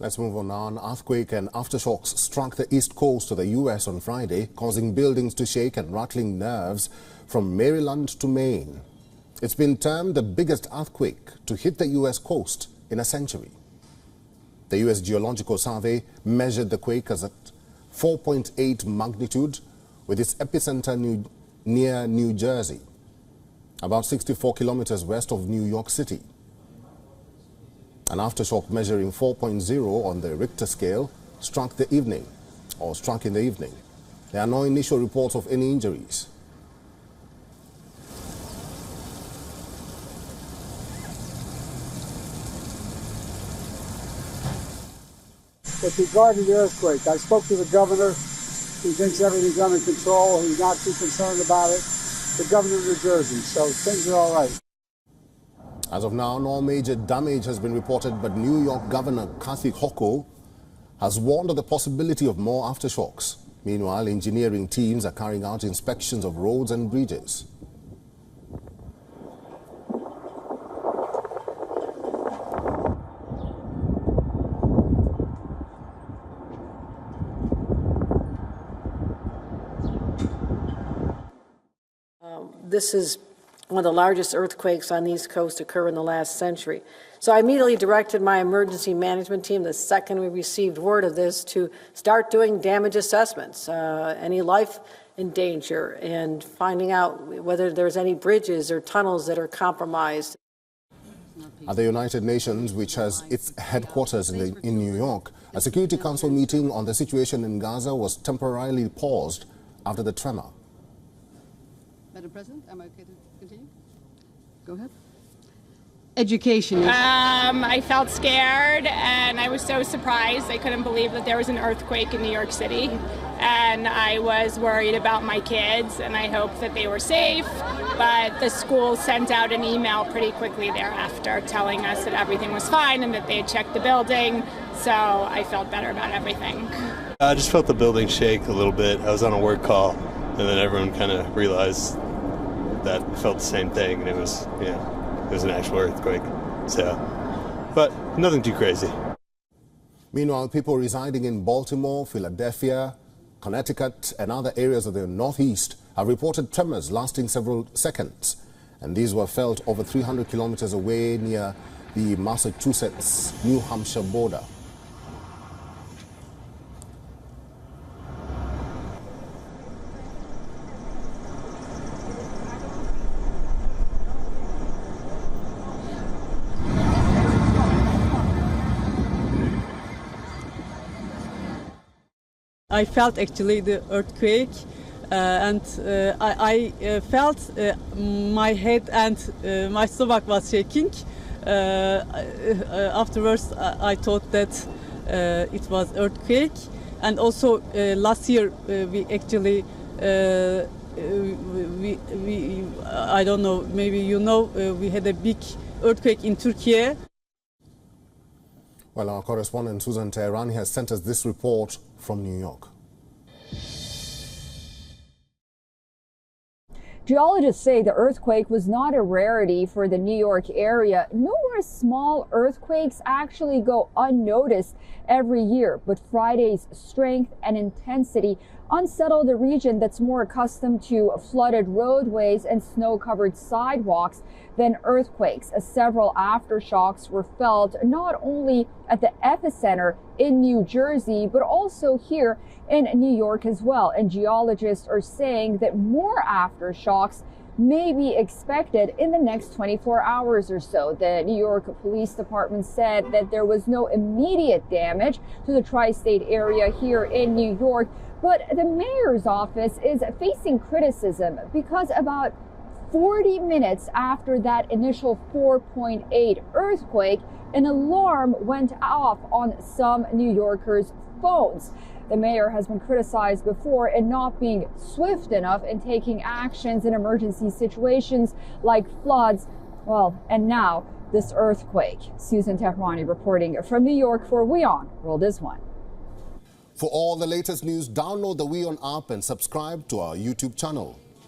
Let's move on now. An earthquake and aftershocks struck the east coast of the U.S. on Friday, causing buildings to shake and rattling nerves from Maryland to Maine. It's been termed the biggest earthquake to hit the U.S. coast in a century. The U.S. Geological Survey measured the quake as at 4.8 magnitude, with its epicenter near New Jersey, about 64 kilometers west of New York City. An aftershock measuring 4.0 on the Richter scale struck in the evening. There are no initial reports of any injuries. With regard to the earthquake, I spoke to the governor. He thinks everything's under control. He's not too concerned about it. The governor of New Jersey, so things are all right. As of now, no major damage has been reported, but New York Governor Kathy Hochul has warned of the possibility of more aftershocks. Meanwhile, engineering teams are carrying out inspections of roads and bridges. This is one of the largest earthquakes on the East Coast occur in the last century. So I immediately directed my emergency management team, the second we received word of this, to start doing damage assessments, any life in danger, and finding out whether there's any bridges or tunnels that are compromised. At the United Nations, which has its headquarters in New York, a Security Council meeting on the situation in Gaza was temporarily paused after the tremor. Madam President, am I okay to continue? Go ahead. Education. I felt scared and I was so surprised. I couldn't believe that there was an earthquake in New York City. And I was worried about my kids and I hoped that they were safe. But the school sent out an email pretty quickly thereafter telling us that everything was fine and that they had checked the building. So I felt better about everything. I just felt the building shake a little bit. I was on a work call and then everyone kind of realized that felt the same thing, and it was an actual earthquake. So, but nothing too crazy. Meanwhile, people residing in Baltimore, Philadelphia, Connecticut, and other areas of the Northeast have reported tremors lasting several seconds, and these were felt over 300 kilometers away near the Massachusetts-New Hampshire border. I felt actually the earthquake and I felt my head and my stomach was shaking. Afterwards I thought that it was earthquake, and also last year we actually I don't know, maybe you know, we had a big earthquake in Turkey. Well, our correspondent Susan Teherani has sent us this report from New York. Geologists say the earthquake was not a rarity for the New York area. Numerous small earthquakes actually go unnoticed every year, but Friday's strength and intensity unsettled a region that's more accustomed to flooded roadways and snow-covered sidewalks than earthquakes. Several aftershocks were felt not only at the epicenter in New Jersey, but also here in New York as well. And geologists are saying that more aftershocks may be expected in the next 24 hours or so. The New York Police Department said that there was no immediate damage to the tri-state area here in New York, but the mayor's office is facing criticism because about 40 minutes after that initial 4.8 earthquake, an alarm went off on some New Yorkers' phones. The mayor has been criticized before in not being swift enough in taking actions in emergency situations like floods. Well, and now this earthquake. Susan Teherani reporting from New York for WION World is One. For all the latest news, download the WION app and subscribe to our YouTube channel.